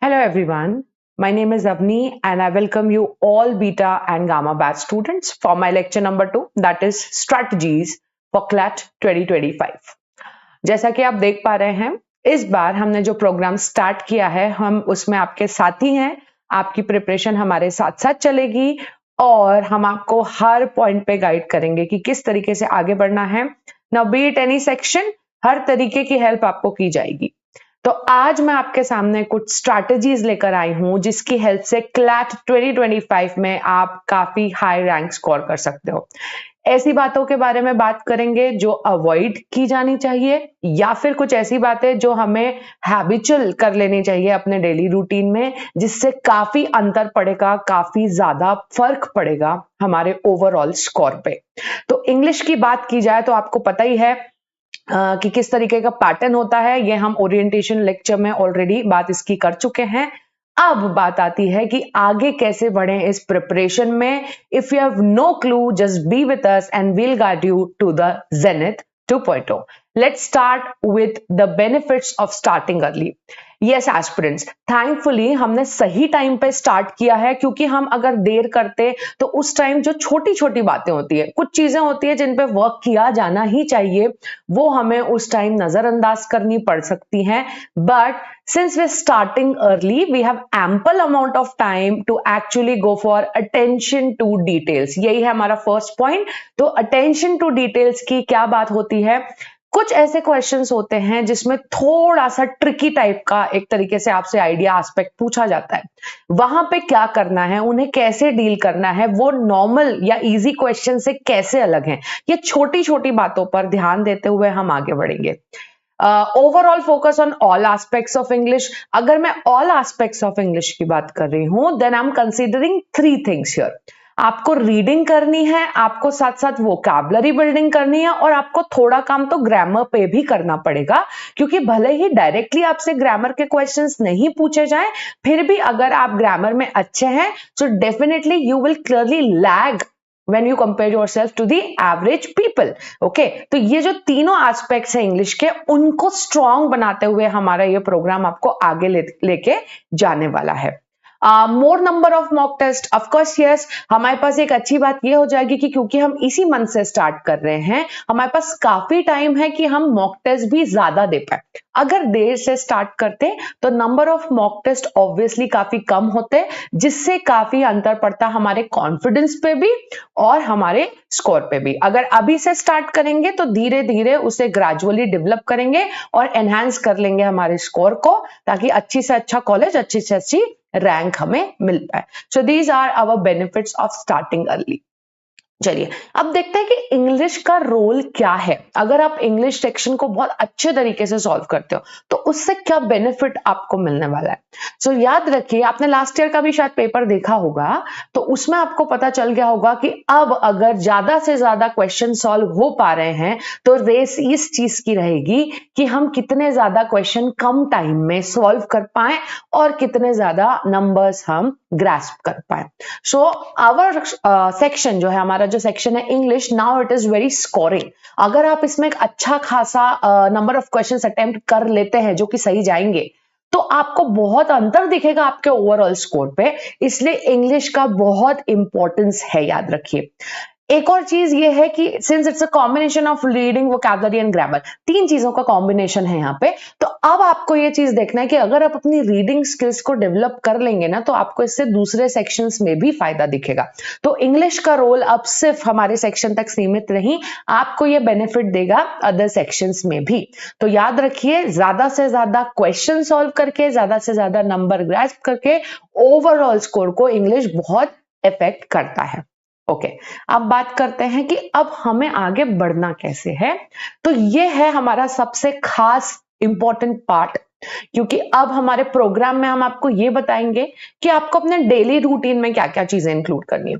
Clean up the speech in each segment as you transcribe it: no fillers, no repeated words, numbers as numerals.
Hello everyone, my name is Avni and I welcome you all Beta and Gamma batch students for my lecture number 2 that is Strategies for CLAT 2025। जैसा कि आप देख पा रहे हैं इस बार हमने जो प्रोग्राम स्टार्ट किया है हम उसमें आपके साथ ही हैं, आपकी प्रिपरेशन हमारे साथ साथ चलेगी और हम आपको हर पॉइंट पे गाइड करेंगे कि किस तरीके से आगे बढ़ना है। Now be it any section, हर तरीके की हेल्प आपको की जाएगी। तो आज मैं आपके सामने कुछ स्ट्रैटेजीज लेकर आई हूं जिसकी हेल्प से क्लैट 2025 में आप काफी हाई रैंक स्कोर कर सकते हो। ऐसी बातों के बारे में बात करेंगे जो अवॉइड की जानी चाहिए या फिर कुछ ऐसी बातें जो हमें हैबिचुअल कर लेनी चाहिए अपने डेली रूटीन में, जिससे काफी अंतर पड़ेगा, काफी ज्यादा फर्क पड़ेगा हमारे ओवरऑल स्कोर पे। तो इंग्लिश की बात की जाए तो आपको पता ही है कि किस तरीके का पैटर्न होता है, ये हम ओरिएंटेशन लेक्चर में ऑलरेडी बात इसकी कर चुके हैं। अब बात आती है कि आगे कैसे बढ़े इस प्रिपरेशन में। If you have no clue, just be with us and we'll guide you to the zenith 2.0। Let's start with the benefits of starting early. Yes, aspirants, thankfully हमने सही टाइम पे स्टार्ट किया है, क्योंकि हम अगर देर करते तो उस टाइम जो छोटी छोटी बातें होती है, कुछ चीजें होती है जिन पे वर्क किया जाना ही चाहिए, वो हमें उस टाइम नजरअंदाज करनी पड़ सकती हैं। But since we're starting early, we have ample amount of time to actually go for attention to details. यही है हमारा फर्स्ट पॉइंट। तो attention to details की क्या बात होती है? कुछ ऐसे क्वेश्चंस होते हैं जिसमें थोड़ा सा ट्रिकी टाइप का एक तरीके से आपसे आइडिया एस्पेक्ट पूछा जाता है। वहां पे क्या करना है, उन्हें कैसे डील करना है, वो नॉर्मल या इजी क्वेश्चन से कैसे अलग हैं, ये छोटी छोटी बातों पर ध्यान देते हुए हम आगे बढ़ेंगे। Overall focus on all aspects of English. अगर मैं ऑल एस्पेक्ट्स ऑफ इंग्लिश की बात कर रही हूं, then I am considering 3 things here. आपको रीडिंग करनी है, आपको साथ साथ वोकैबुलरी बिल्डिंग करनी है, और आपको थोड़ा काम तो ग्रामर पे भी करना पड़ेगा, क्योंकि भले ही डायरेक्टली आपसे ग्रामर के क्वेश्चंस नहीं पूछे जाएं, फिर भी अगर आप ग्रामर में अच्छे हैं तो definitely you will clearly lag when you compare yourself to the average people. Okay, तो ये जो तीनों एस्पेक्ट्स हैं इंग्लिश के, उनको स्ट्रॉन्ग बनाते हुए हमारा ये प्रोग्राम आपको आगे लेके जाने वाला है। More number of mock test, of course yes. हमारे पास एक अच्छी बात ये हो जाएगी कि क्योंकि हम इसी मंथ से स्टार्ट कर रहे हैं, हमारे पास काफी टाइम है कि हम मॉक टेस्ट भी ज्यादा दे पाए। अगर देर से स्टार्ट करते तो number of mock test obviously काफी कम होते, जिससे काफी अंतर पड़ता हमारे कॉन्फिडेंस पे भी और हमारे स्कोर पे भी। अगर अभी से स्टार्ट करेंगे तो धीरे धीरे उसे ग्रेजुअली डेवलप करेंगे और एनहांस कर लेंगे हमारे स्कोर को, ताकि अच्छी से अच्छा कॉलेज, अच्छी से अच्छी रैंक हमें मिल पाए। So these are our benefits of starting early. चलिए अब देखते हैं कि इंग्लिश का रोल क्या है। अगर आप इंग्लिश सेक्शन को बहुत अच्छे तरीके से सॉल्व करते हो तो उससे क्या बेनिफिट आपको मिलने वाला है। सो याद रखिए, आपने लास्ट ईयर का भी शायद पेपर देखा होगा, तो उसमें आपको पता चल गया होगा कि अब अगर ज्यादा से ज्यादा क्वेश्चन सॉल्व हो पा रहे हैं तो रेस इस चीज की रहेगी कि हम कितने ज्यादा क्वेश्चन कम टाइम में सॉल्व कर पाए और कितने ज्यादा नंबर्स हम ग्रास्प कर पाए। सो आवर सेक्शन जो है, हमारा जो सेक्शन है English, now it is very scoring. अगर आप इसमें एक अच्छा खासा नंबर ऑफ क्वेश्चंस अटेम्प्ट कर लेते हैं जो कि सही जाएंगे, तो आपको बहुत अंतर दिखेगा आपके ओवरऑल स्कोर पे। इसलिए इंग्लिश का बहुत इंपॉर्टेंस है, याद रखिए। एक और चीज ये है कि since it's a combination of reading, vocabulary and grammar, 3 चीजों का कॉम्बिनेशन है यहाँ पे। तो अब आपको ये चीज देखना है कि अगर आप अपनी रीडिंग स्किल्स को डेवलप कर लेंगे ना, तो आपको इससे दूसरे सेक्शंस में भी फायदा दिखेगा। तो इंग्लिश का रोल अब सिर्फ हमारे सेक्शन तक सीमित नहीं, आपको ये बेनिफिट देगा अदर सेक्शंस में भी। तो याद रखिए, ज्यादा से ज्यादा क्वेश्चन सॉल्व करके, ज्यादा से ज्यादा नंबर ग्रैस्प करके ओवरऑल स्कोर को इंग्लिश बहुत इफेक्ट करता है। ओके, अब बात करते हैं कि अब हमें आगे बढ़ना कैसे है। तो ये है हमारा सबसे खास इंपॉर्टेंट पार्ट, क्योंकि अब हमारे प्रोग्राम में हम आपको ये बताएंगे कि आपको अपने डेली रूटीन में क्या क्या चीजें इंक्लूड करनी है।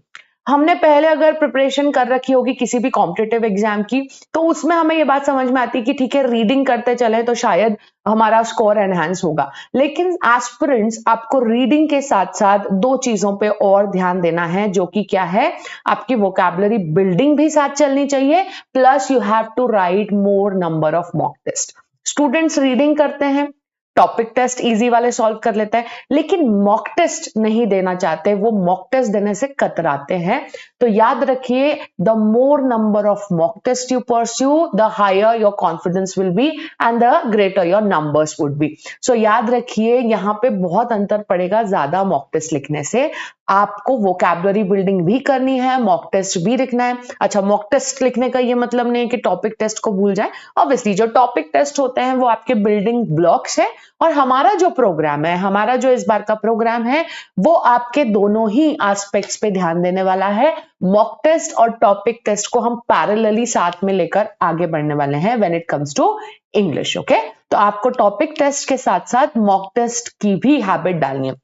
हमने पहले अगर प्रिपरेशन कर रखी होगी किसी भी कॉम्पिटिटिव एग्जाम की, तो उसमें हमें ये बात समझ में आती है कि ठीक है, रीडिंग करते चले तो शायद हमारा स्कोर एनहांस होगा। लेकिन एस्पिरेंट्स, आपको रीडिंग के साथ साथ 2 चीजों पे और ध्यान देना है, जो कि क्या है, आपकी वोकैबुलरी बिल्डिंग भी साथ चलनी चाहिए, plus you have to write more number of mock test. Students reading करते हैं टॉपिक टेस्ट इजी वाले सॉल्व कर लेते हैं, लेकिन मॉक टेस्ट नहीं देना चाहते, वो मॉक टेस्ट देने से कतराते हैं। तो याद रखिए, the more number of mock test you pursue, the higher your confidence will be and the greater your numbers would be. So याद रखिए, यहाँ पे बहुत अंतर पड़ेगा ज्यादा मॉक टेस्ट लिखने से। आपको वोकैबुलरी बिल्डिंग भी करनी है, मॉक टेस्ट भी लिखना है। अच्छा, मॉक टेस्ट लिखने का ये मतलब नहीं है कि टॉपिक टेस्ट को भूल जाए। ऑब्वियसली जो टॉपिक टेस्ट होते हैं वो आपके बिल्डिंग ब्लॉक्स है, और हमारा जो प्रोग्राम है, हमारा जो इस बार का प्रोग्राम है, वो आपके दोनों ही एस्पेक्ट्स पे ध्यान देने वाला है। मॉक टेस्ट और टॉपिक टेस्ट को हम पैरेलली साथ में लेकर आगे बढ़ने वाले हैं when it comes to English. Okay, तो आपको टॉपिक टेस्ट के साथ साथ मॉक टेस्ट की भी हैबिट डालनी है।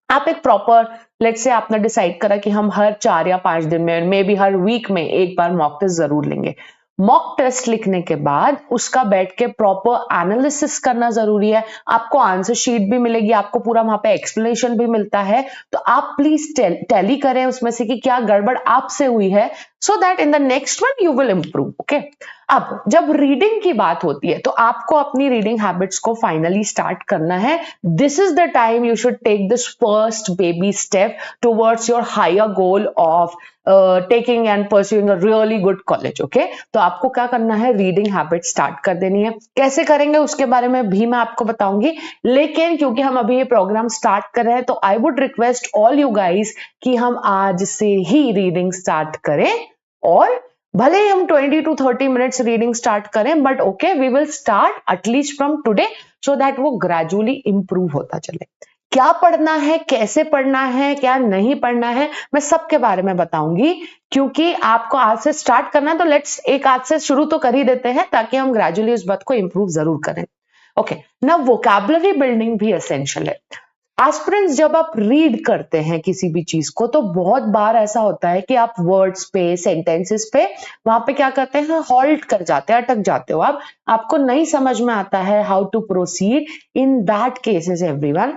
आप एक प्रॉपर, लेट्स से आपने डिसाइड करा कि हम हर 4 या 5 दिन में, मे बी हर वीक में एक बार मॉक टेस्ट जरूर लेंगे। मॉक टेस्ट लिखने के बाद उसका बैठ के प्रॉपर एनालिसिस करना जरूरी है। आपको आंसर शीट भी मिलेगी, आपको पूरा वहां पे एक्सप्लेनेशन भी मिलता है। तो आप प्लीज टैली करें उसमें से कि क्या गड़बड़ आपसे हुई है, so that in the next one you will improve. Okay, अब जब रीडिंग की बात होती है तो आपको अपनी रीडिंग हैबिट्स को फाइनली स्टार्ट करना है। This is the time you should take this first baby step towards your higher goal of taking and pursuing a really good college. Okay, तो आपको क्या करना है, रीडिंग हैबिट स्टार्ट कर देनी है। कैसे करेंगे उसके बारे में भी मैं आपको बताऊंगी, लेकिन क्योंकि हम अभी ये प्रोग्राम स्टार्ट कर रहे हैं तो I would request all you guys कि हम आज से ही रीडिंग स्टार्ट करें। और भले ही हम 20 to 30 मिनट्स रीडिंग स्टार्ट करें, but okay, we will start at least from today, so that वो ग्रेजुअली इंप्रूव होता चले। क्या पढ़ना है, कैसे पढ़ना है, क्या नहीं पढ़ना है, मैं सबके बारे में बताऊंगी। क्योंकि आपको आज से स्टार्ट करना है तो लेट्स एक आज से शुरू तो कर ही देते हैं, ताकि हम ग्रेजुअली उस बात को इंप्रूव जरूर करें। ओके, ना वोकैबुलरी बिल्डिंग भी एसेंशियल है। एस्पिरेंट्स, जब आप रीड करते हैं किसी भी चीज को, तो बहुत बार ऐसा होता है कि आप वर्ड्स पे, सेंटेंसेस पे वहां पे क्या करते हैं, हॉल्ट कर जाते हैं, अटक जाते हो आप, आपको नहीं समझ में आता है how to proceed. In that cases everyone,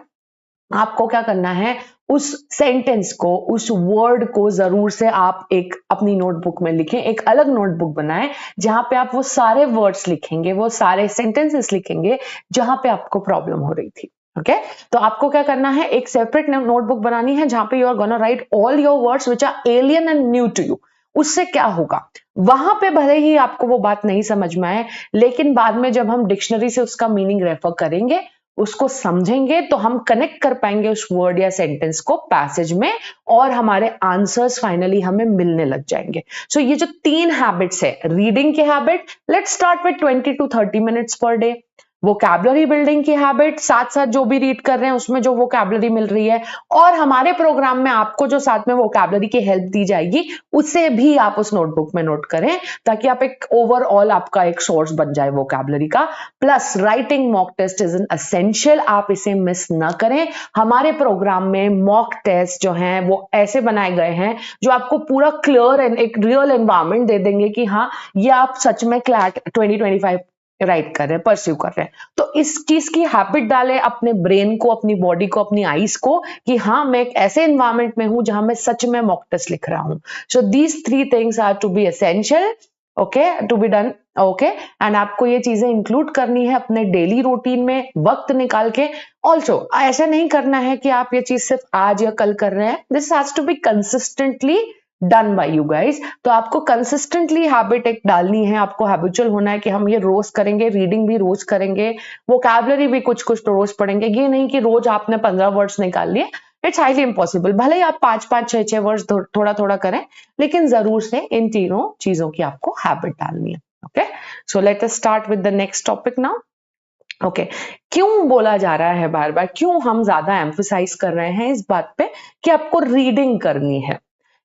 आपको क्या करना है, उस सेंटेंस को, उस वर्ड को जरूर से आप एक अपनी नोटबुक में लिखें, एक अलग नोटबुक बनाएं जहां पे आप वो सारे वर्ड्स लिखेंगे, वो सारे सेंटेंसेस लिखेंगे जहां पे आपको प्रॉब्लम हो रही थी। ओके, तो आपको क्या करना है, एक सेपरेट नोटबुक बनानी है जहां पे you are gonna write all your words which are alien and new to you. उससे क्या होगा, वहां पे भले ही आपको वो बात नहीं समझ में आए, लेकिन बाद में जब हम डिक्शनरी से उसका मीनिंग रेफर करेंगे, उसको समझेंगे, तो हम कनेक्ट कर पाएंगे उस वर्ड या सेंटेंस को पैसेज में, और हमारे आंसर्स फाइनली हमें मिलने लग जाएंगे। सो ये जो 3 हैबिट्स है, रीडिंग की habit, let's start with 20 to 30 minutes per day. Vocabulary building की हैबिट, साथ साथ जो भी रीड कर रहे हैं उसमें जो वोकैबुलरी मिल रही है, और हमारे प्रोग्राम में आपको जो साथ में वोकैबुलरी की हेल्प दी जाएगी, उसे भी आप उस नोटबुक में नोट करें, ताकि आप एक ओवरऑल आपका एक सोर्स बन जाए वोकैबुलरी का। Plus writing mock test is an essential, आप इसे मिस ना करें। हमारे प्रोग्राम में मॉक टेस्ट जो हैं वो ऐसे बनाए गए हैं जो आपको पूरा क्लियर एंड एक रियल एनवायरमेंट दे देंगे कि हाँ, ये आप सच में क्लैट 2025 राइट कर रहे हैं, परस्यू कर रहे हैं। तो इस चीज की हैबिट डालें अपने ब्रेन को, अपनी बॉडी को, अपनी आईज को, कि हाँ, मैं एक ऐसे एनवायरमेंट में हूं जहां मैं सच में मॉक टेस्ट लिख रहा हूं। So these 3 things are to be essential, okay, to be done. Okay, and आपको ये चीजें इंक्लूड करनी है अपने डेली रूटीन में वक्त निकाल के। ऑल्सो ऐसा नहीं करना है कि आप ये चीज सिर्फ आज या कल कर रहे हैं, this has to be consistently done by you guys. तो आपको कंसिस्टेंटली हैबिट एक डालनी है, आपको हैबिचुअल होना है कि हम ये रोज करेंगे, रीडिंग भी रोज करेंगे, वोकैबुलरी भी कुछ कुछ तो रोज पढ़ेंगे। ये नहीं कि रोज आपने 15 वर्ड्स निकाल लिए, इट्स हाईली इम्पॉसिबल। भले ही आप 5-5, 6-6 वर्ड्स थोड़ा थोड़ा करें, लेकिन जरूर से इन तीनों चीजों की आपको हैबिट डालनी है। Okay, so let us start with the next topic now. Okay, क्यों बोला जा रहा है बार बार, क्यों हम ज्यादा एम्फसाइज कर रहे हैं इस बात पे कि आपको रीडिंग करनी है?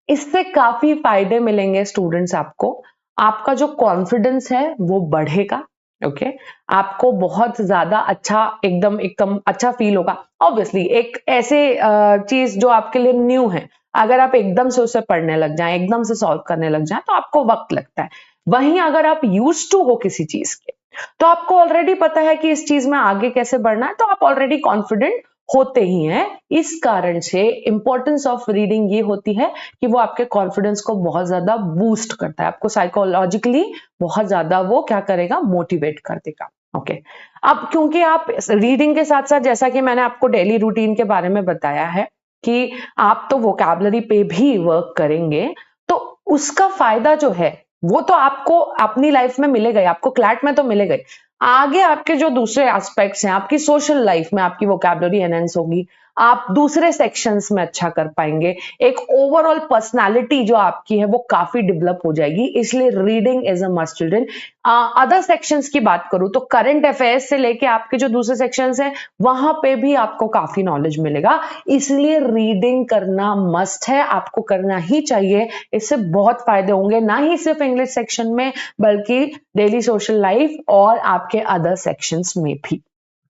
इससे काफी फायदे मिलेंगे स्टूडेंट्स आपको। आपका जो कॉन्फिडेंस है वो बढ़ेगा। ओके, आपको बहुत ज्यादा अच्छा, एकदम एकदम अच्छा फील होगा। ऑब्वियसली एक ऐसे चीज जो आपके लिए न्यू है, अगर आप एकदम से उसे पढ़ने लग जाएं, एकदम से सॉल्व करने लग जाएं, तो आपको वक्त लगता है। वहीं अगर आप यूज्ड टू हो किसी चीज के, तो आपको ऑलरेडी पता है कि इस चीज में आगे कैसे बढ़ना है, तो आप ऑलरेडी कॉन्फिडेंट होते ही हैं। इस कारण से इंपॉर्टेंस ऑफ रीडिंग ये होती है कि वो आपके कॉन्फिडेंस को बहुत ज्यादा बूस्ट करता है, आपको साइकोलॉजिकली बहुत ज्यादा वो क्या करेगा, मोटिवेट कर देगा। ओके अब क्योंकि आप रीडिंग के साथ साथ, जैसा कि मैंने आपको डेली रूटीन के बारे में बताया है कि आप तो वोकैबुलरी पे भी वर्क करेंगे, तो उसका फायदा जो है वो तो आपको अपनी लाइफ में मिलेगा ही, आपको क्लैट में तो मिलेगा ही। आगे आपके जो दूसरे एस्पेक्ट्स हैं, आपकी सोशल लाइफ में आपकी वोकैबुलरी एनहेंस होगी, आप दूसरे सेक्शंस में अच्छा कर पाएंगे, एक ओवरऑल पर्सनालिटी जो आपकी है वो काफी डेवलप हो जाएगी। इसलिए reading is a must children. Other sections की बात करूं तो करंट अफेयर्स से लेके आपके जो दूसरे सेक्शंस हैं वहां पे भी आपको काफी नॉलेज मिलेगा, इसलिए रीडिंग करना मस्ट है, आपको करना ही चाहिए। इससे बहुत फायदे होंगे, ना ही सिर्फ इंग्लिश सेक्शन में बल्कि डेली सोशल लाइफ और आपके अदर सेक्शंस में भी।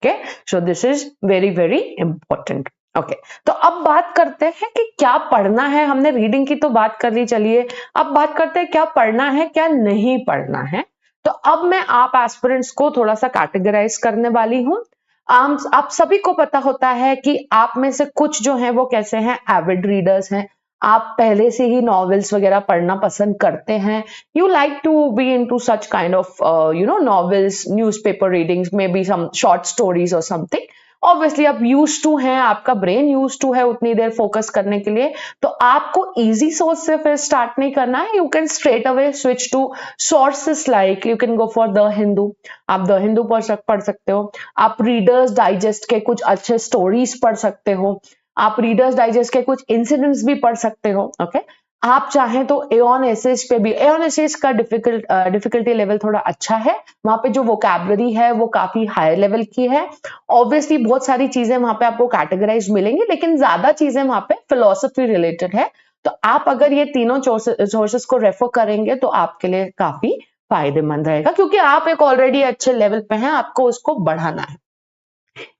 Okay, so this is very very important. Okay, तो अब बात करते हैं कि क्या पढ़ना है। हमने रीडिंग की तो बात कर ली, चलिए अब बात करते हैं क्या पढ़ना है क्या नहीं पढ़ना है। तो अब मैं आप एस्पिरेंट्स को थोड़ा सा कैटेगराइज करने वाली हूं। आप सभी को पता होता है कि आप में से कुछ जो हैं वो कैसे हैं, एविड रीडर्स हैं, आप पहले से ही नॉवेल्स वगैरह पढ़ना पसंद करते हैं, you like to be into such kind of novels, newspaper readings, maybe some short stories or something. Obviously आप यूज टू हैं, आपका ब्रेन यूज टू है उतनी देर फोकस करने के लिए, तो आपको इजी सोर्स से फिर स्टार्ट नहीं करना है। You can straight away switch to sources like you can go for the Hindu, आप द हिंदू पढ़ सकते हो, आप रीडर्स डाइजेस्ट के कुछ अच्छे स्टोरीज पढ़ सकते हो, आप रीडर्स डाइजेस्ट के कुछ इंसिडेंट्स भी पढ़ सकते हो। ओके, आप चाहें तो एऑन एसेज पे भी, एऑन एसेज का डिफिकल्टी लेवल थोड़ा अच्छा है, वहां पे जो वोकैबुलरी है वो काफी हाई लेवल की है। ऑब्वियसली बहुत सारी चीजें वहां पे आपको कैटेगराइज मिलेंगी, लेकिन ज्यादा चीजें वहां पे फिलोसफी रिलेटेड है। तो आप अगर ये तीनों सोर्सेस को रेफर करेंगे तो आपके लिए काफी फायदेमंद रहेगा, क्योंकि आप एक ऑलरेडी अच्छे लेवल पे हैं, आपको उसको बढ़ाना है।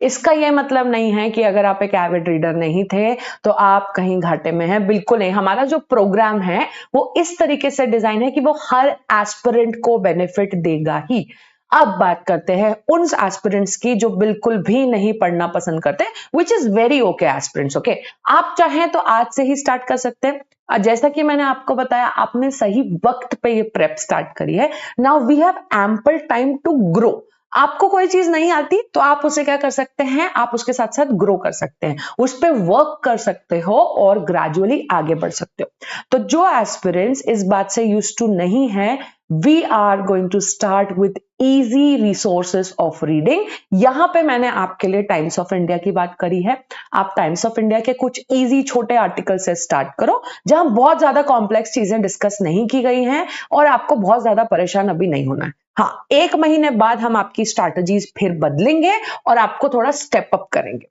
इसका यह मतलब नहीं है कि अगर आप एक एविड रीडर नहीं थे तो आप कहीं घाटे में हैं, बिल्कुल नहीं। हमारा जो प्रोग्राम है वो इस तरीके से डिजाइन है कि वो हर एस्पिरेंट को बेनिफिट देगा ही। अब बात करते हैं उन एस्पिरेंट्स की जो बिल्कुल भी नहीं पढ़ना पसंद करते, which is very okay aspirants. Okay, आप चाहें तो आज से ही स्टार्ट कर सकते हैं। जैसा कि मैंने आपको बताया, आपने सही वक्त पे ये प्रेप स्टार्ट करी है। Now we have ample time to grow. आपको कोई चीज नहीं आती तो आप उसे क्या कर सकते हैं, आप उसके साथ साथ ग्रो कर सकते हैं, उस पर वर्क कर सकते हो और ग्रेजुअली आगे बढ़ सकते हो। तो जो एस्पिरेंट्स इस बात से यूज्ड टू नहीं है, we are going to start with easy resources of reading. यहां पे मैंने आपके लिए टाइम्स ऑफ इंडिया की बात करी है। आप टाइम्स ऑफ इंडिया के कुछ इजी छोटे आर्टिकल से स्टार्ट करो, जहां बहुत ज्यादा कॉम्प्लेक्स चीजें डिस्कस नहीं की गई हैं और आपको बहुत ज्यादा परेशान अभी नहीं होना है। हाँ, 1 महीने बाद हम आपकी स्ट्रैटेजीज फिर बदलेंगे और आपको थोड़ा स्टेप अप करेंगे।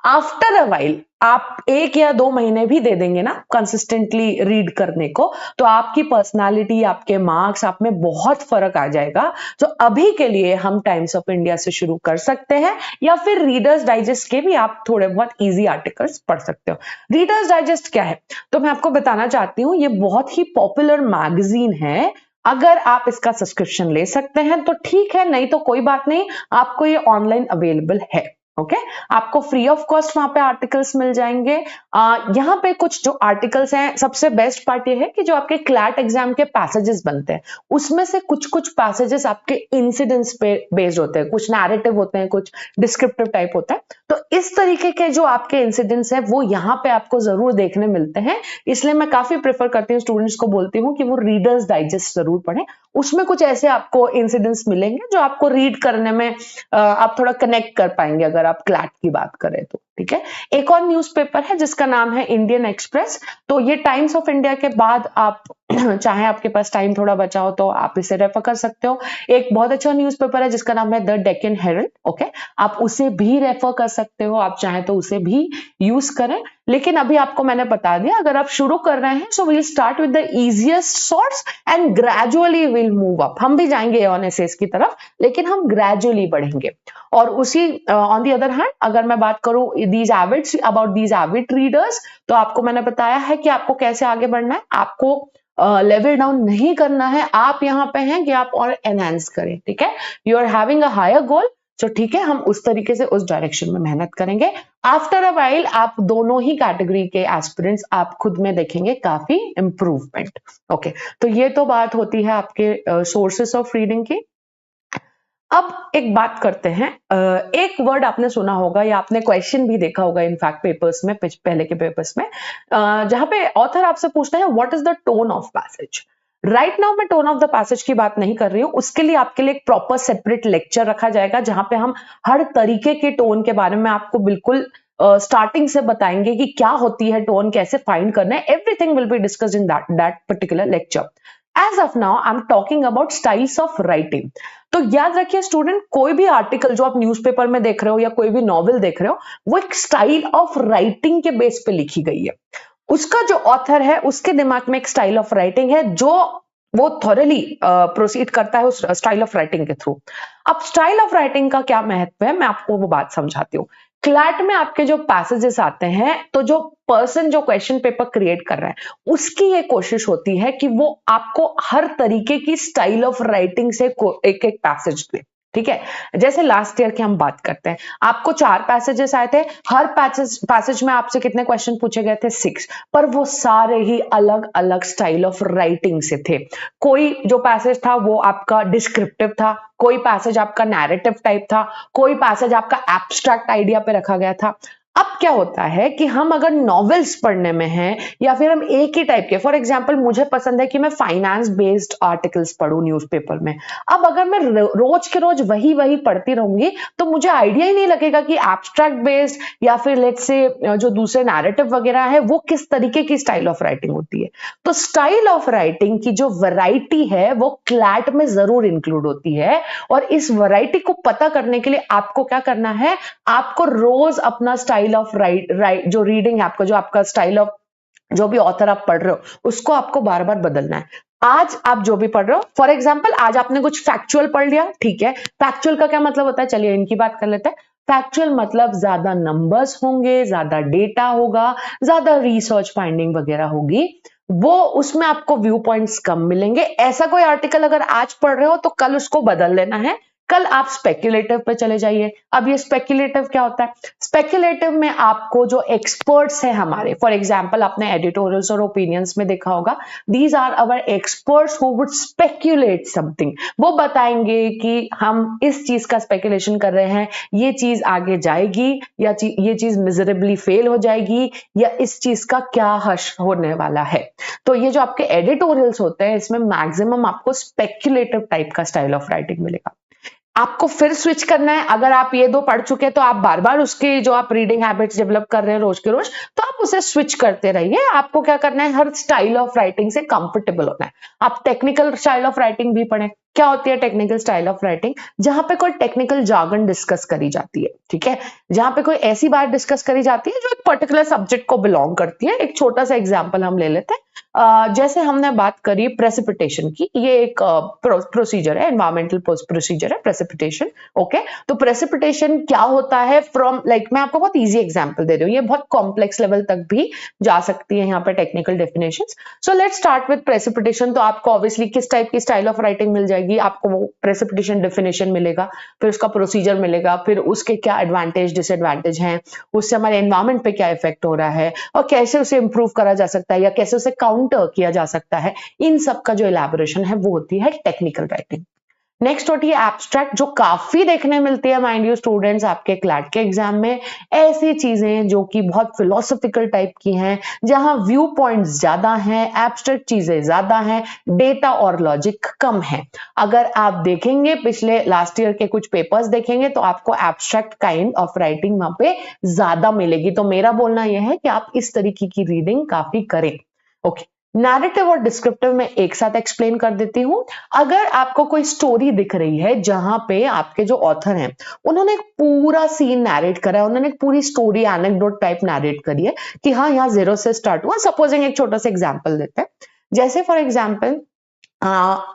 आफ्टर अ वाइल आप 1 या 2 महीने भी दे देंगे ना कंसिस्टेंटली रीड करने को, तो आपकी पर्सनालिटी, आपके मार्क्स, आप में बहुत फर्क आ जाएगा। तो अभी के लिए हम टाइम्स ऑफ इंडिया से शुरू कर सकते हैं, या फिर रीडर्स डाइजेस्ट के भी आप थोड़े बहुत इजी आर्टिकल्स पढ़ सकते हो। रीडर्स डाइजेस्ट क्या है, तो मैं आपको बताना चाहती हूँ, ये बहुत ही पॉपुलर मैगजीन है। अगर आप इसका सब्सक्रिप्शन ले सकते हैं तो ठीक है, नहीं तो कोई बात नहीं, आपको ये ऑनलाइन अवेलेबल है। ओके, आपको फ्री ऑफ कॉस्ट वहां पे आर्टिकल्स मिल जाएंगे। यहाँ पे कुछ जो आर्टिकल्स हैं, सबसे बेस्ट पार्ट ये है कि जो आपके क्लैट एग्जाम के पैसेजेस बनते हैं उसमें से कुछ कुछ पैसेजेस आपके इंसिडेंट्स पे बेस्ड होते हैं, कुछ नैरेटिव होते हैं, कुछ डिस्क्रिप्टिव टाइप होता है। तो इस तरीके के जो आपके इंसिडेंट्स हैं वो यहाँ पे आपको जरूर देखने मिलते हैं। इसलिए मैं काफी प्रेफर करती हूँ, स्टूडेंट्स को बोलती हूँ कि वो रीडर्स डाइजेस्ट जरूर पढ़ें। उसमें कुछ ऐसे आपको इंसिडेंट्स मिलेंगे जो आपको रीड करने में आप थोड़ा कनेक्ट कर पाएंगे, अगर आप क्लैट की बात करें तो। ठीक है, एक और न्यूज़पेपर है जिसका नाम है इंडियन एक्सप्रेस। तो ये टाइम्स ऑफ इंडिया के बाद आप चाहे आपके पास टाइम थोड़ा बचा हो तो आप इसे रेफर कर सकते हो। एक बहुत अच्छा न्यूज़पेपर है जिसका नाम है द डेक्कन हेरल्ड। ओके, आप उसे भी रेफर कर सकते हो, आप चाहे तो उसे भी यूज करें। लेकिन अभी आपको मैंने बता दिया, अगर आप शुरू कर रहे हैं so we'll start with the easiest source and gradually will move up. हम भी जाएंगे ऑन एसेस की तरफ, लेकिन हम ग्रेजुअली बढ़ेंगे। और उसी ऑन दी अदर हैंड अगर मैं बात करूं these avids, about these avid readers, तो आपको मैंने बताया है कि आपको कैसे आगे बढ़ना है। आपको लेवल डाउन नहीं करना है, आप यहाँ पे हैं कि आप और एनहांस करें। ठीक है, you are having a higher goal, तो ठीक है, हम उस तरीके से उस डायरेक्शन में मेहनत करेंगे। आफ्टर अ वाइल आप दोनों ही कैटेगरी के एस्पिरेंट्स आप खुद में देखेंगे काफी इंप्रूवमेंट। ओके, तो ये तो बात होती है आपके सोर्सेस ऑफ रीडिंग की। अब एक बात करते हैं, एक वर्ड आपने सुना होगा या आपने क्वेश्चन भी देखा होगा इनफैक्ट पेपर्स में, पहले के पेपर्स में, जहां पे ऑथर आपसे पूछते हैं what is the tone of passage. Right now मैं टोन ऑफ द पैसेज की बात नहीं कर रही हूं, उसके लिए आपके लिए एक प्रॉपर सेपरेट लेक्चर रखा जाएगा जहां पे हम हर तरीके के टोन के बारे में आपको बिल्कुल स्टार्टिंग से बताएंगे कि क्या होती है टोन, कैसे फाइंड करना है, everything will be discussed in that particular lecture. As of now I am talking about styles of writing. तो याद रखिए स्टूडेंट, कोई भी आर्टिकल जो आप न्यूज़पेपर में देख रहे हो या कोई भी नॉवेल देख रहे हो, वो एक स्टाइल ऑफ राइटिंग के बेस पे लिखी गई है। उसका जो ऑथर है उसके दिमाग में एक स्टाइल ऑफ राइटिंग है जो वो थॉरली प्रोसीड करता है उस स्टाइल ऑफ राइटिंग के थ्रू। अब स्टाइल ऑफ राइटिंग का क्या महत्व है, मैं आपको वो बात समझाती हूँ। क्लैट में आपके जो पैसेजेस आते हैं, तो जो पर्सन जो क्वेश्चन पेपर क्रिएट कर रहा है उसकी ये कोशिश होती है कि वो आपको हर तरीके की स्टाइल ऑफ राइटिंग से एक एक पैसेज दे। ठीक है, जैसे लास्ट ईयर की हम बात करते हैं, आपको 4 पैसेजेस आए थे, हर पैसेज में आपसे कितने क्वेश्चन पूछे गए थे? 6, पर वो सारे ही अलग अलग स्टाइल ऑफ राइटिंग से थे। कोई जो पैसेज था वो आपका डिस्क्रिप्टिव था, कोई पैसेज आपका नैरेटिव टाइप था, कोई पैसेज आपका एब्स्ट्रैक्ट आइडिया पे रखा गया था। अब क्या होता है कि हम अगर नॉवेल्स पढ़ने में हैं या फिर हम एक ही टाइप के, फॉर एग्जांपल मुझे पसंद है कि मैं फाइनेंस बेस्ड आर्टिकल्स पढूं न्यूज़पेपर में, अब अगर मैं रोज के रोज वही वही पढ़ती रहूंगी तो मुझे आइडिया ही नहीं लगेगा कि एब्स्ट्रैक्ट बेस्ड या फिर लेट्स से जो दूसरे नैरेटिव वगैरह है वो किस तरीके की स्टाइल ऑफ राइटिंग होती है। तो स्टाइल ऑफ राइटिंग की जो वैरायटी है वो क्लैट में जरूर इंक्लूड होती है, और इस वैरायटी को पता करने के लिए आपको क्या करना है, आपको रोज अपना स्टाइल ऑफ राइट जो रीडिंग है आपका, जो आपका स्टाइल ऑफ जो भी ऑथर आप पढ़ रहे हो उसको आपको बार बार बदलना है। आज आप जो भी पढ़ रहे हो, फॉर एग्जाम्पल आज आपने कुछ फैक्चुअल पढ़ लिया, ठीक है, फैक्चुअल का क्या मतलब होता है, चलिए इनकी बात कर लेते हैं। फैक्चुअल मतलब ज्यादा नंबर्स होंगे, ज्यादा डेटा होगा, ज्यादा रिसर्च फाइंडिंग वगैरह होगी, वो उसमें आपको व्यू पॉइंट्स कम मिलेंगे। ऐसा कोई आर्टिकल अगर आज पढ़ रहे हो तो कल उसको बदल लेना है, कल आप स्पेक्युलेटिव पे चले जाइए। अब ये स्पेक्युलेटिव क्या होता है? स्पेक्युलेटिव में आपको जो एक्सपर्ट्स हैं हमारे, फॉर एग्जांपल आपने एडिटोरियल्स और ओपिनियंस में देखा होगा, these are our experts who would speculate something. वो बताएंगे कि हम इस चीज का स्पेक्युलेशन कर रहे हैं, ये चीज आगे जाएगी या ये चीज मिजरेबली फेल हो जाएगी, या इस चीज का क्या हश्र होने वाला है। तो ये जो आपके एडिटोरियल्स होते हैं इसमें मैक्सिमम आपको स्पेक्युलेटिव टाइप का स्टाइल ऑफ राइटिंग मिलेगा। आपको फिर स्विच करना है, अगर आप ये 2 पढ़ चुके हैं तो आप बार बार उसकी जो आप रीडिंग हैबिट्स डेवलप कर रहे हैं रोज के रोज, तो आप उसे स्विच करते रहिए। आपको क्या करना है, हर स्टाइल ऑफ राइटिंग से कंफर्टेबल होना है। आप टेक्निकल स्टाइल ऑफ राइटिंग भी पढ़ें। क्या होती है टेक्निकल स्टाइल ऑफ राइटिंग? जहां पे कोई टेक्निकल जार्गन डिस्कस करी जाती है, ठीक है, जहां पे कोई ऐसी बात डिस्कस करी जाती है जो एक पर्टिकुलर सब्जेक्ट को बिलोंग करती है। एक छोटा सा एग्जाम्पल हम ले लेते हैं, जैसे हमने बात करी प्रेसिपिटेशन की, ये एक प्रोसीजर है, एनवायरमेंटल प्रोसीजर है प्रेसिपिटेशन। ओके, तो प्रेसिपिटेशन क्या होता है फ्रॉम मैं आपको बहुत इजी एग्जांपल दे रही हूँ, ये बहुत कॉम्प्लेक्स लेवल तक भी जा सकती है यहाँ पे technical definitions. So let's start with precipitation. तो आपको ऑब्वियसली किस टाइप की स्टाइल ऑफ राइटिंग मिल जाएगी, आपको वो प्रेसिपिटेशन डेफिनेशन मिलेगा, फिर उसका प्रोसीजर मिलेगा, फिर उसके क्या एडवांटेज डिसएडवांटेज हैं, उससे हमारे एनवायरमेंट पे क्या इफेक्ट हो रहा है और कैसे उसे इंप्रूव करा जा सकता है या कैसे उसे काउंटर किया जा सकता है। इन सब का जो इलैबोरेशन है वो होती है टेक्निकल राइटिंग। नेक्स्ट होती है एब्स्ट्रैक्ट, जो काफी देखने मिलती है माइंड यू स्टूडेंट्स आपके क्लैट के एग्जाम में। ऐसी चीजें जो कि बहुत फिलोसॉफिकल टाइप की हैं, जहां व्यू पॉइंट्स ज्यादा हैं, एब्स्ट्रैक्ट चीजें ज्यादा हैं, डेटा और लॉजिक कम है। अगर आप देखेंगे पिछले लास्ट ईयर के कुछ पेपर्स देखेंगे तो आपको एब्स्ट्रैक्ट काइंड ऑफ राइटिंग वहां पे ज्यादा मिलेगी। तो मेरा बोलना यह है कि आप इस तरीके की रीडिंग काफी करें। ओके, नैरेटिव और डिस्क्रिप्टिव में एक साथ एक्सप्लेन कर देती हूं। अगर आपको कोई स्टोरी दिख रही है जहां पे आपके जो ऑथर हैं उन्होंने एक पूरा सीन नैरेट करा है, उन्होंने एक पूरी स्टोरी एनेक्डोट टाइप नैरेट करी है कि हाँ यहाँ 0 से स्टार्ट हुआ। सपोजिंग एक छोटा सा एग्जांपल देते हैं, जैसे फॉर एग्जांपल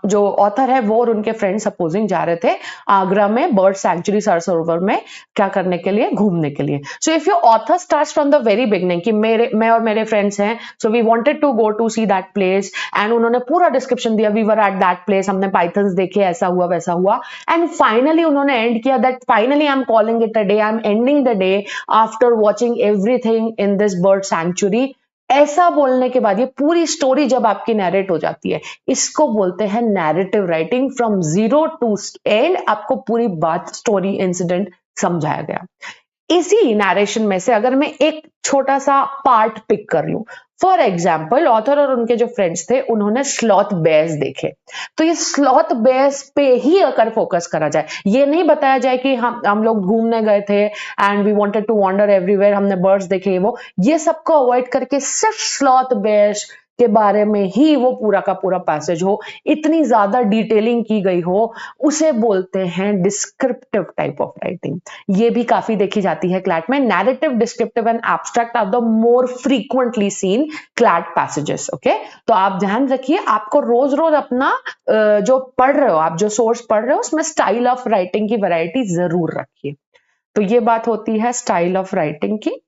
जो ऑथर है वो और उनके फ्रेंड सपोजिंग जा रहे थे आगरा में बर्ड सैंक्चुरी सरसरोवर में, क्या करने के लिए, घूमने के लिए। So if your author starts from the very beginning कि मैं और मेरे फ्रेंड्स हैं, so we wanted to go to see that place, and उन्होंने पूरा डिस्क्रिप्शन दिया, we were at that place, हमने पाइथन्स देखे, ऐसा हुआ वैसा हुआ, एंड फाइनली उन्होंने एंड किया that finally I am calling it a day, I am ending the day after watching everything in this bird sanctuary ऐसा बोलने के बाद ये पूरी स्टोरी जब आपकी नैरेट हो जाती है, इसको बोलते हैं narrative writing. From zero to end आपको पूरी बात, स्टोरी, इंसिडेंट समझाया गया। इसी नैरेशन में से अगर मैं एक छोटा सा पार्ट पिक कर लूं, फॉर एग्जाम्पल ऑथर और उनके जो फ्रेंड्स थे उन्होंने स्लॉथ बेयर्स देखे, तो ये स्लॉथ बेयर्स पे ही अगर फोकस करा जाए, ये नहीं बताया जाए कि हम लोग घूमने गए थे and we wanted to wander everywhere, हमने बर्ड्स देखे, वो ये सबको अवॉइड करके सिर्फ स्लॉथ बेयर्स के बारे में ही वो पूरा का पूरा पैसेज हो, इतनी ज्यादा डिटेलिंग की गई हो, उसे बोलते हैं डिस्क्रिप्टिव टाइप ऑफ राइटिंग। ये भी काफी देखी जाती है क्लैट में। Narrative, descriptive and abstract are the more frequently seen CLAT passages. Okay, तो आप ध्यान रखिए, आपको रोज रोज अपना जो पढ़ रहे हो, आप जो सोर्स पढ़ रहे हो, उसमें स्टाइल ऑफ राइटिंग की वैरायटी जरूर रखिए। तो ये बात होती है स्टाइल ऑफ राइटिंग की।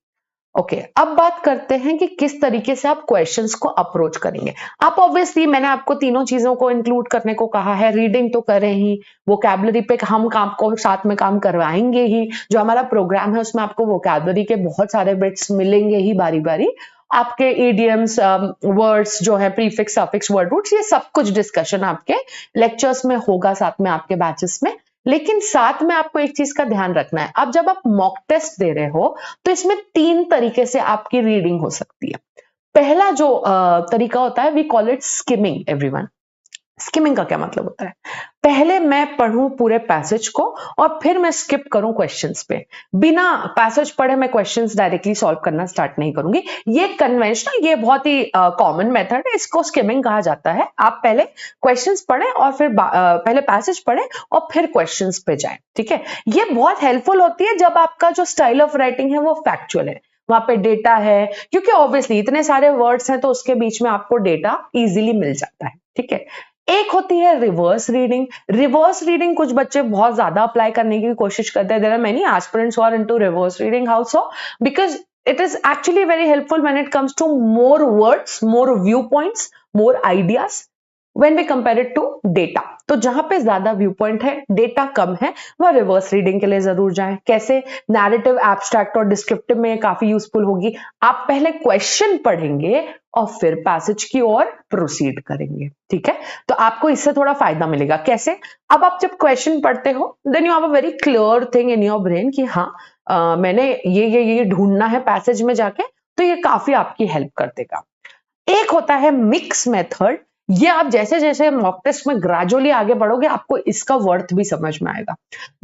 ओके, अब बात करते हैं कि किस तरीके से आप क्वेश्चंस को अप्रोच करेंगे। आप ऑब्वियसली, मैंने आपको तीनों चीजों को इंक्लूड करने को कहा है। रीडिंग तो करें ही, वोकैबुलरी पे हम काम को साथ में काम करवाएंगे ही। जो हमारा प्रोग्राम है उसमें आपको वोकैबुलरी के बहुत सारे बिट्स मिलेंगे ही बारी बारी। आपके इडियम्स, वर्ड्स जो है, प्रीफिक्स, सफिक्स, वर्ड रूट्स, ये सब कुछ डिस्कशन आपके लेक्चर्स में होगा साथ में आपके बैचेस में। लेकिन साथ में आपको एक चीज का ध्यान रखना है, अब जब आप मॉक टेस्ट दे रहे हो तो इसमें 3 तरीके से आपकी रीडिंग हो सकती है। पहला जो तरीका होता है, we call it skimming. Everyone, skimming का क्या मतलब होता है? पहले मैं पढ़ूं पूरे पैसेज को और फिर मैं स्किप करूं क्वेश्चंस पे। बिना पैसेज पढ़े मैं क्वेश्चंस डायरेक्टली सॉल्व करना स्टार्ट नहीं करूंगी। ये कन्वेंशनल, ये बहुत ही कॉमन मेथड है, इसको स्किमिंग कहा जाता है। आप पहले क्वेश्चंस पढ़ें और फिर पहले पैसेज पढ़ें और फिर क्वेश्चंस पे जाएं। ठीक है, ये बहुत हेल्पफुल होती है जब आपका जो स्टाइल ऑफ राइटिंग है वो फैक्चुअल है, वहां पे डेटा है, क्योंकि ऑब्वियसली इतने सारे वर्ड्स हैं तो उसके बीच में आपको डेटा इजीली मिल जाता है। ठीक है, एक होती है रिवर्स रीडिंग। रिवर्स रीडिंग कुछ बच्चे बहुत ज्यादा अप्लाई करने की कोशिश करते हैं। There are many aspirants who are into reverse reading also, because it is actually very helpful when it comes to more words, more viewpoints, more ideas when we compare it to data. तो जहां पे ज्यादा view point है, data कम है, वह reverse reading के लिए जरूर जाएं। कैसे? नैरेटिव, एब्स्ट्रैक्ट और डिस्क्रिप्टिव में काफी यूजफुल होगी। आप पहले क्वेश्चन पढ़ेंगे और फिर पैसेज की ओर प्रोसीड करेंगे। ठीक है, तो आपको इससे थोड़ा फायदा मिलेगा। कैसे? अब आप जब क्वेश्चन पढ़ते हो, then you have a very clear thing in your brain कि हाँ, मैंने ये ढूंढना है पैसेज में जाके, तो ये काफी आपकी हेल्प कर देगा। एक होता है मिक्स मेथड। ये आप जैसे जैसे मॉक टेस्ट में ग्रेजुअली आगे बढ़ोगे, आपको इसका वर्थ भी समझ में आएगा।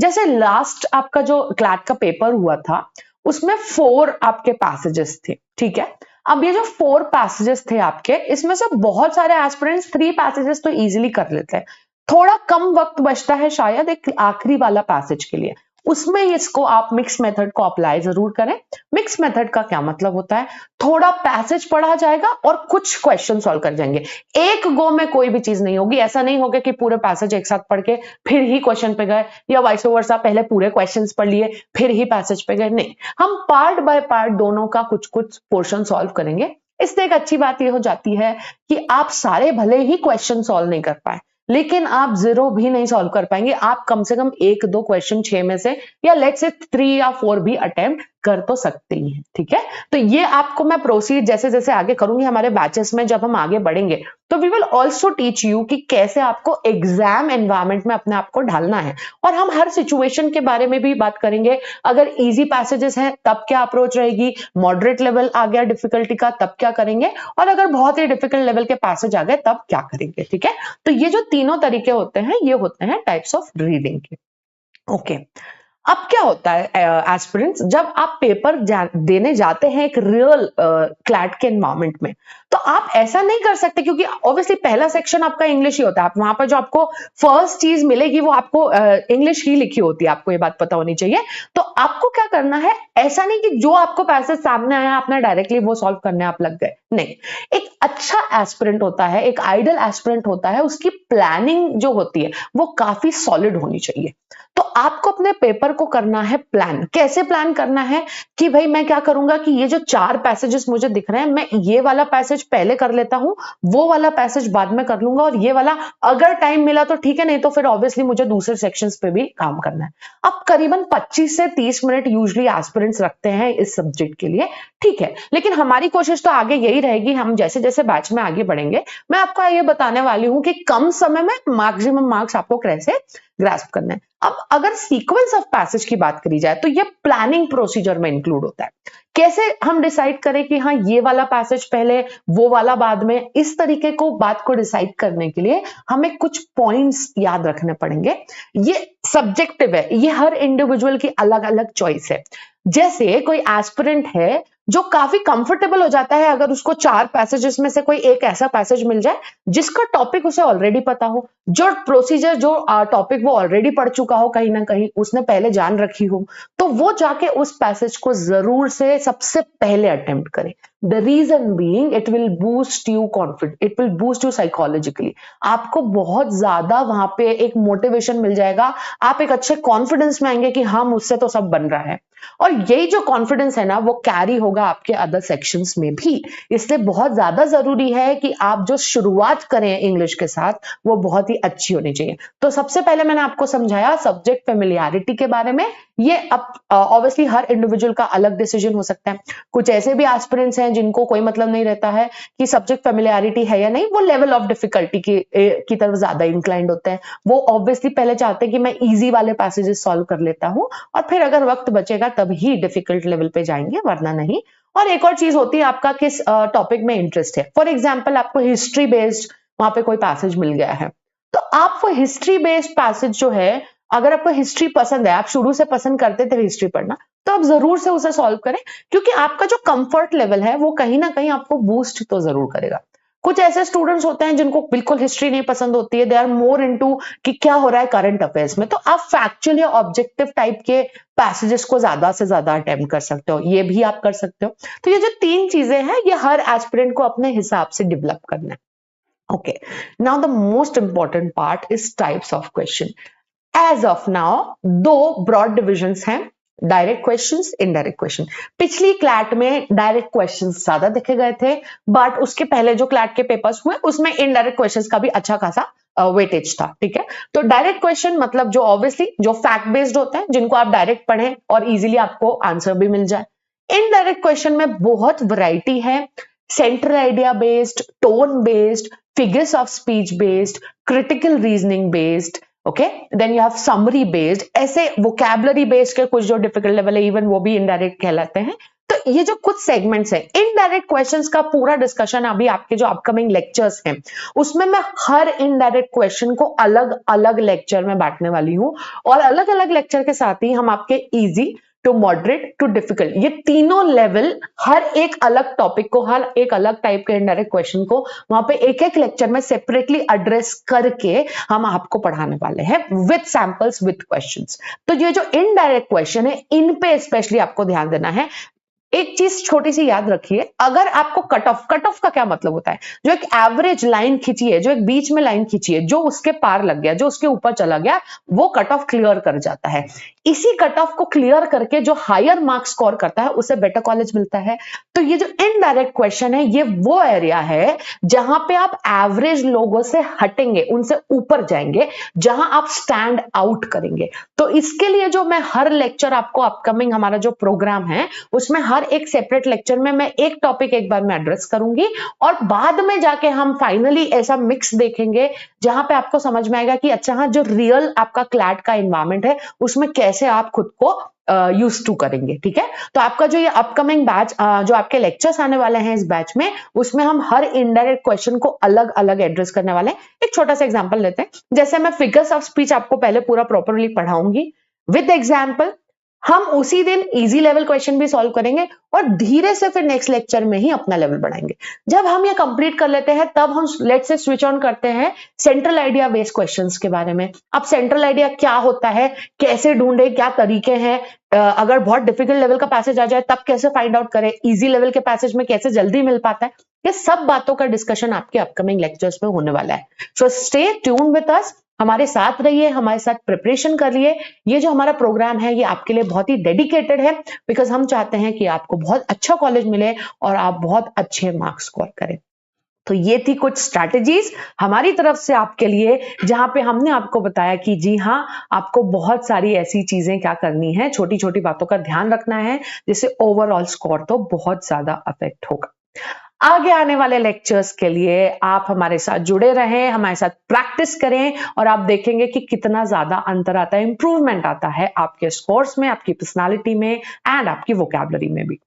जैसे लास्ट आपका जो क्लैट का पेपर हुआ था, उसमें 4 आपके पैसेजेस थे। ठीक है, अब ये जो 4 पैसेजेस थे आपके, इसमें से बहुत सारे एस्पिरेंट्स 3 पैसेजेस तो इजीली कर लेते हैं। थोड़ा कम वक्त बचता है शायद एक आखिरी वाला पैसेज के लिए, उसमें इसको आप मिक्स मेथड को अप्लाई जरूर करें। मिक्स मेथड का क्या मतलब होता है? थोड़ा पैसेज पढ़ा जाएगा और कुछ क्वेश्चन सॉल्व कर जाएंगे। एक गो में कोई भी चीज नहीं होगी। ऐसा नहीं होगा कि पूरे पैसेज एक साथ पढ़ के फिर ही क्वेश्चन पे गए, या वाइस वर्सा, पहले पूरे क्वेश्चंस पढ़ लिए फिर ही पैसेज पे गए। नहीं, हम पार्ट बाय पार्ट दोनों का कुछ कुछ पोर्शन सॉल्व करेंगे। इससे एक अच्छी बात यह हो जाती है कि आप सारे भले ही क्वेश्चन सॉल्व नहीं कर पाए, लेकिन आप 0 भी नहीं सॉल्व कर पाएंगे। आप कम से कम 1-2 क्वेश्चन 6 में से, या लेट्स से 3 या 4 भी अटेम्प्ट कर तो सकते ही हैं। ठीक है, तो ये आपको मैं प्रोसीड जैसे जैसे आगे करूंगी हमारे बैचेस में, जब हम आगे बढ़ेंगे तो we will also teach you कि कैसे आपको एग्जाम एनवायरमेंट में अपने आप को ढालना है। और हम हर सिचुएशन के बारे में भी बात करेंगे। अगर इजी पैसेजेस हैं तब क्या अप्रोच रहेगी, मॉडरेट लेवल आ गया डिफिकल्टी का तब क्या करेंगे, और अगर बहुत ही डिफिकल्ट लेवल के पैसेज आ गए तब क्या करेंगे। ठीक है, तो ये जो तीनों तरीके होते हैं, ये होते हैं टाइप्स ऑफ रीडिंग के। ओके, अब क्या होता है एस्पिरेंट्स, जब आप पेपर देने जाते हैं एक रियल क्लैट के एनवायरमेंट में, तो आप ऐसा नहीं कर सकते, क्योंकि ऑब्वियसली पहला सेक्शन आपका इंग्लिश ही होता है। आप वहां पर जो आपको फर्स्ट चीज मिलेगी वो आपको इंग्लिश ही लिखी होती है, आपको ये बात पता होनी चाहिए। तो आपको क्या करना है, ऐसा नहीं कि जो आपको पैसेज सामने आया आपने डायरेक्टली वो सॉल्व करने आप लग गए। नहीं, एक अच्छा एस्पिरेंट होता है, एक आइडल एस्पिरेंट होता है, उसकी प्लानिंग जो होती है वो काफी सॉलिड होनी चाहिए। तो आपको अपने पेपर को करना है प्लान। कैसे प्लान करना है कि भाई मैं क्या करूंगा कि ये जो 4 पैसेजेस मुझे दिख रहे हैं, मैं ये वाला पैसेज पहले कर लेता हूं, वो वाला पैसेज बाद में कर लूंगा, और ये वाला अगर टाइम मिला तो ठीक है, नहीं तो फिर ऑब्वियसली मुझे दूसरे सेक्शंस पे भी काम करना है। अब करीबन 25 से 30 मिनट यूजुअली एस्पिरेंट्स रखते हैं इस सब्जेक्ट के लिए, ठीक है, लेकिन हमारी कोशिश तो आगे यही रहेगी, हम जैसे जैसे बैच में आगे बढ़ेंगे मैं आपको ये बताने वाली हूं कि कम समय में मैक्सिमम मार्क्स आपको कैसे ग्रास्प करना है। अब अगर सीक्वेंस ऑफ पैसेज की बात करी जाए तो ये प्लानिंग प्रोसीजर में इंक्लूड होता है। कैसे हम डिसाइड करें कि हाँ ये वाला पैसेज पहले वो वाला बाद में, इस तरीके को बात को डिसाइड करने के लिए हमें कुछ पॉइंट्स याद रखने पड़ेंगे। ये सब्जेक्टिव है, ये हर इंडिविजुअल की अलग अलग चॉइस है। जैसे कोई एस्पिरेंट है जो काफी कंफर्टेबल हो जाता है अगर उसको 4 पैसेजेस में से कोई एक ऐसा पैसेज मिल जाए जिसका टॉपिक उसे ऑलरेडी पता हो, जो प्रोसीजर जो टॉपिक वो ऑलरेडी पढ़ चुका हो, कहीं ना कहीं उसने पहले जान रखी हो, तो वो जाके उस पैसेज को जरूर से सबसे पहले अटेम्प्ट करे। The reason being it will boost you confidence, it will boost you psychologically. आपको बहुत ज्यादा वहां पे एक मोटिवेशन मिल जाएगा, आप एक अच्छे कॉन्फिडेंस में आएंगे कि हाँ मुझसे तो सब बन रहा है, और यही जो कॉन्फिडेंस है ना वो कैरी होगा आपके अदर सेक्शंस में भी। इसलिए बहुत ज्यादा जरूरी है कि आप जो शुरुआत करें इंग्लिश के साथ वो बहुत ही अच्छी होनी चाहिए। तो सबसे पहले मैंने आपको समझाया सब्जेक्ट फेमिलियरिटी के बारे में। ये अब ऑब्वियसली हर इंडिविजुअल का अलग डिसीजन हो सकता है। कुछ ऐसे भी एस्पिरेंट्स हैं जिनको कोई मतलब नहीं रहता है कि सब्जेक्ट फेमिलियरिटी है या नहीं, वो लेवल ऑफ डिफिकल्टी की तरफ ज्यादा इंक्लाइंड होते हैं। वो ऑब्वियसली पहले चाहते हैं कि मैं इजी वाले पैसेजेस सॉल्व कर लेता हूं और फिर अगर वक्त बचेगा तब ही डिफिकल्ट लेवल पे जाएंगे, वरना नहीं। और एक और चीज होती है आपका किस टॉपिक में इंटरेस्ट है। फॉर एग्जाम्पल आपको हिस्ट्री बेस्ड वहां पे कोई पैसेज मिल गया है, तो आप वो हिस्ट्री बेस्ड पैसेज जो है, अगर आपको हिस्ट्री पसंद है, आप शुरू से पसंद करते थे हिस्ट्री पढ़ना, तो आप जरूर से उसे सॉल्व करें, क्योंकि आपका जो कंफर्ट लेवल है वो कहीं ना कहीं आपको बूस्ट तो जरूर करेगा। कुछ ऐसे स्टूडेंट्स होते हैं जिनको बिल्कुल हिस्ट्री नहीं पसंद होती है, दे आर मोर इनटू कि क्या हो रहा है करंट अफेयर्स में, तो आप फैक्चुअल या ऑब्जेक्टिव टाइप के पैसेजेस को ज्यादा से ज्यादा अटेम्प्ट कर सकते हो, ये भी आप कर सकते हो। तो ये जो 3 चीजें हैं ये हर एस्पिरेंट को अपने हिसाब से डेवलप करना है। Okay, now the most important part is types of question. As of now, 2 broad divisions हैं, डायरेक्ट क्वेश्चंस, इनडायरेक्ट क्वेश्चन। पिछली क्लैट में डायरेक्ट क्वेश्चंस ज्यादा देखे गए थे, बट उसके पहले जो क्लैट के पेपर्स हुए उसमें इनडायरेक्ट क्वेश्चंस का भी अच्छा खासा वेटेज था, ठीक है। तो डायरेक्ट क्वेश्चन मतलब जो ऑब्वियसली जो फैक्ट बेस्ड होते हैं, जिनको आप डायरेक्ट पढ़ें और इजीली आपको आंसर भी मिल जाए। इनडायरेक्ट क्वेश्चन में बहुत वैरायटी है, central idea based, tone based, figures of speech based, critical reasoning based, okay, then you have summary based, ऐसे vocabulary based के कुछ जो डिफिकल्ट लेवल है इवन वो भी इनडायरेक्ट कहलाते हैं। तो ये जो कुछ सेगमेंट्स है इनडायरेक्ट क्वेश्चंस का पूरा डिस्कशन अभी आपके जो अपकमिंग लेक्चर्स हैं उसमें मैं हर इनडायरेक्ट क्वेश्चन को अलग अलग लेक्चर में बांटने वाली हूं, और अलग अलग लेक्चर के साथ ही हम आपके easy to moderate to difficult ये तीनों लेवल हर एक अलग टॉपिक को, हर एक अलग टाइप के इनडायरेक्ट क्वेश्चन को वहां पे एक एक लेक्चर में सेपरेटली एड्रेस करके हम आपको पढ़ाने वाले हैं विद सैंपल्स विद क्वेश्चंस। तो ये जो इनडायरेक्ट क्वेश्चन है इन पे स्पेशली आपको ध्यान देना है। एक चीज छोटी सी याद रखिए, अगर आपको कट ऑफ का क्या मतलब होता है, जो एक एवरेज लाइन खींची है, जो एक बीच में लाइन खींची है, जो उसके पार लग गया, जो उसके ऊपर चला गया, वो कट ऑफ क्लियर कर जाता है। इसी कट ऑफ को क्लियर करके जो हायर मार्क्स स्कोर करता है उसे बेटर कॉलेज मिलता है। तो ये जो इनडायरेक्ट क्वेश्चन है ये वो एरिया है जहां पे आप एवरेज लोगों से हटेंगे, उनसे ऊपर जाएंगे, जहां आप स्टैंड आउट करेंगे। तो इसके लिए जो मैं हर लेक्चर आपको अपकमिंग हमारा जो प्रोग्राम है उसमें हर एक सेपरेट लेक्चर में मैं एक टॉपिक एक बार में एड्रेस करूंगी, और बाद में जाके हम फाइनली ऐसा मिक्स देखेंगे जहां पे आपको समझ में आएगा कि अच्छा हाँ जो रियल आपका क्लैट का एनवायरनमेंट है उसमें कैसे आप खुद को यूज टू करेंगे, ठीक है। तो आपका जो ये अपकमिंग बैच जो आपके लेक्चर्स आने वाले हैं इस बैच में, उसमें हम हर इनडायरेक्ट क्वेश्चन को अलग अलग एड्रेस करने वाले हैं। एक छोटा सा एग्जांपल लेते हैं, जैसे मैं फिगर्स ऑफ स्पीच आपको पहले पूरा प्रॉपरली पढ़ाऊंगी विद एग्जांपल, हम उसी दिन इजी लेवल क्वेश्चन भी सॉल्व करेंगे और धीरे से फिर नेक्स्ट लेक्चर में ही अपना लेवल बढ़ाएंगे। जब हम ये कंप्लीट कर लेते हैं तब हम लेट से स्विच ऑन करते हैं सेंट्रल आइडिया बेस्ड क्वेश्चंस के बारे में। अब सेंट्रल आइडिया क्या होता है, कैसे ढूंढे, क्या तरीके हैं, अगर बहुत डिफिकल्ट लेवल का पैसेज आ जाए तब कैसे फाइंड आउट करें, इजी लेवल के पैसेज में कैसे जल्दी मिल पाता है, ये सब बातों का डिस्कशन आपके अपकमिंग लेक्चर्स में होने वाला है। So stay tune with us, हमारे साथ रहिए, हमारे साथ प्रिपरेशन करिए। ये जो हमारा प्रोग्राम है ये आपके लिए बहुत ही डेडिकेटेड है, बिकॉज हम चाहते हैं कि आपको बहुत अच्छा कॉलेज मिले और आप बहुत अच्छे मार्क्स स्कोर करें। तो ये थी कुछ स्ट्रैटेजीज हमारी तरफ से आपके लिए, जहां पे हमने आपको बताया कि जी हाँ, आपको बहुत सारी ऐसी चीजें क्या करनी है, छोटी छोटी बातों का ध्यान रखना है, जिससे ओवरऑल स्कोर तो बहुत ज्यादा अफेक्ट होगा। आगे आने वाले लेक्चर्स के लिए आप हमारे साथ जुड़े रहें, हमारे साथ प्रैक्टिस करें और आप देखेंगे कि कितना ज्यादा अंतर आता है, इंप्रूवमेंट आता है आपके स्कोर्स में, आपकी पर्सनालिटी में एंड आपकी वोकैबुलरी में भी।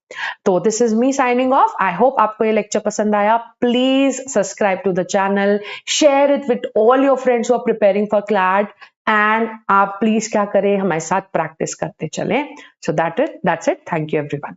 तो this is me signing off. I hope आपको ये लेक्चर पसंद आया। Please subscribe to the channel, share it with all your friends who are preparing for CLAT and आप प्लीज क्या करें, हमारे साथ प्रैक्टिस करते चलें। So that's it. Thank you everyone.